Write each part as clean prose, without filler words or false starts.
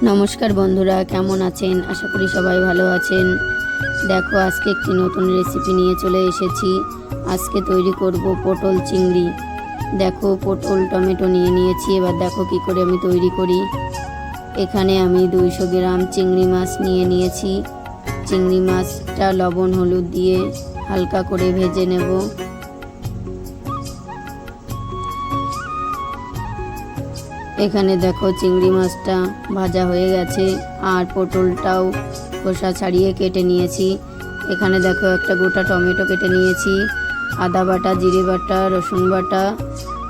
নমস্কার বন্ধুরা, কেমন আছেন? আশা করি সবাই ভালো আছেন। দেখো, আজকে একটি নতুন রেসিপি নিয়ে চলে এসেছি। আজকে তৈরি করব পটল চিংড়ি। দেখো, পটল টমেটো নিয়ে নিয়েছি। এবার দেখো কি করে আমি তৈরি করি। এখানে আমি 200 গ্রাম চিংড়ি মাছ নিয়ে নিয়েছি। চিংড়ি মাছটা লবণ হলুদ দিয়ে হালকা করে ভেজে নেব। এখানে দেখো চিংড়ি মাছটা ভাজা হয়ে গেছে, আর পটলটাও খোসা ছাড়িয়ে কেটে নিয়েছি। এখানে দেখো একটা গোটা টমেটো কেটে নিয়েছি, আদা বাটা, জিরে বাটা, রসুন বাটা,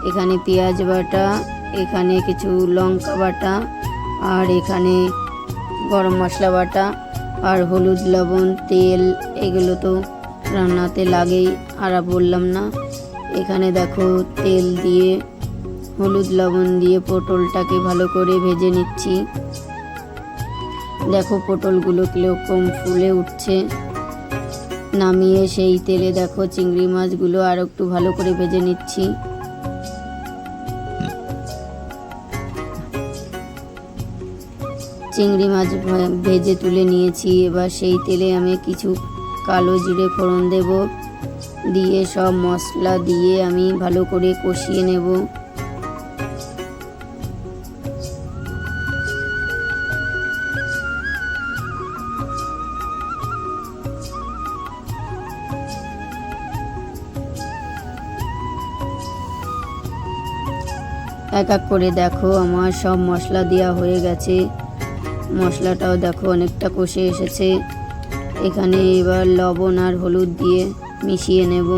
এখানে পেঁয়াজ বাটা, এখানে কিছু লঙ্কা বাটা, আর এখানে গরম মশলা বাটা, আর হলুদ, লবণ, তেল, এগুলো তো রান্নাতে লাগেই, আর বললাম না। এখানে দেখো তেল দিয়ে হলুদ লবণ দিয়ে পটলটাকে ভালো করে ভেজে নিচ্ছি। দেখো পটলগুলো কিরকম ফুলে উঠছে। নামিয়ে সেই তেলে দেখো চিংড়ি মাছগুলো আর একটু ভালো করে ভেজে নিচ্ছি। চিংড়ি মাছ ভেজে তুলে নিয়েছি। এবার সেই তেলে আমি কিছু কালো জিরে ফোড়ন দেব, দিয়ে সব মশলা দিয়ে আমি ভালো করে কষিয়ে নেব। এক এক করে দেখো আমার সব মশলা দেওয়া হয়ে গেছে। মশলাটাও দেখো অনেকটা কষে এসেছে। এখানে এবার লবণ আর হলুদ দিয়ে মিশিয়ে নেব।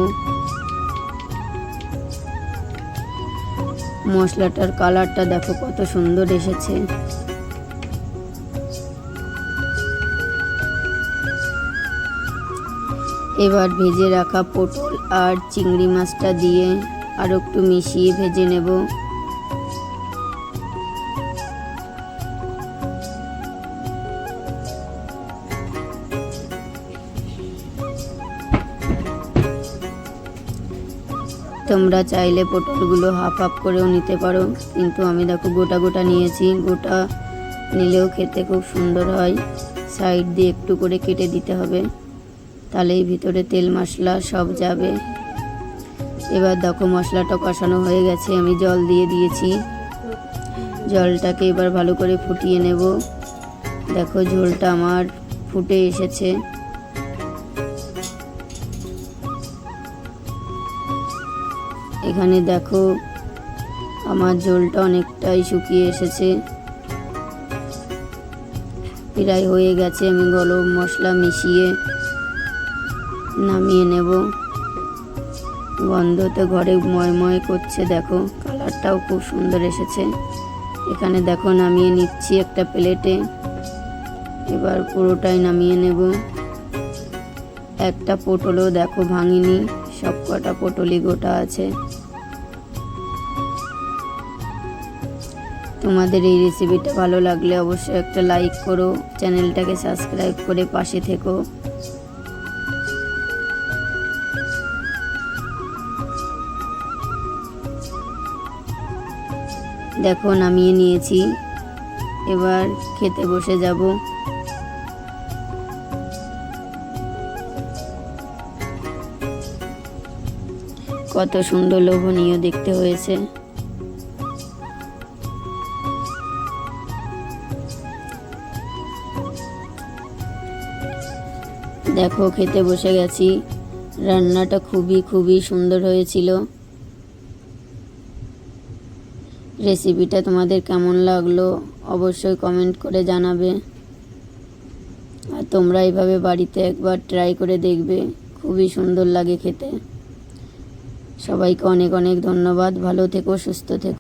মশলাটার কালারটা দেখো কত সুন্দর এসেছে। এবার ভেজে রাখা পটল আর চিংড়ি মাছটা দিয়ে আর একটু মিশিয়ে ভেজে নেব। তোমরা চাইলে পটলগুলো হাফ হাফ করেও নিতে পারো, কিন্তু আমি দেখো গোটা গোটা নিয়েছি। গোটা নিলেও খেতে খুব সুন্দর হয়। সাইড দিয়ে একটু করে কেটে দিতে হবে, তাহলেই ভিতরে তেল মশলা সব যাবে। এবার দেখো মশলাটা কষানো হয়ে গেছে, আমি জল দিয়ে দিয়েছি। জলটাকে এবার ভালো করে ফুটিয়ে নেব। দেখো ঝোলটা আমার ফুটে এসেছে। এখানে দেখো আমার ঝোলটা অনেকটাই শুকিয়ে এসেছে, প্রায় হয়ে গেছে। আমি গরম মশলা মিশিয়ে নামিয়ে নেব। গন্ধতে ঘরে ময় করছে। দেখো কালারটাও খুব সুন্দর এসেছে। এখানে দেখো নামিয়ে নিচ্ছি একটা প্লেটে। এবার পুরোটাই নামিয়ে নেব। একটা পটলও দেখো ভাঙিনি, সব কটা পটলই গোটা আছে। তোমাদের এই রেসিপিটা ভালো লাগলে অবশ্যই একটা লাইক করো, চ্যানেলটাকে সাবস্ক্রাইব করে পাশে থেকো। দেখো নামিয়ে নিয়েছি, এবার খেতে বসে যাব। কত সুন্দর লোভনীয় দেখতে হয়েছে। দেখো খেতে বসে গেছি। রান্নাটা খুবই সুন্দর হয়েছিল। রেসিপিটা তোমাদের কেমন লাগলো অবশ্যই কমেন্ট করে জানাবে। আর তোমরা এইভাবে বাড়িতে একবার ট্রাই করে দেখবে, খুবই সুন্দর লাগে খেতে। সবাইকে অনেক অনেক ধন্যবাদ। ভালো থেকো, সুস্থ থেকো।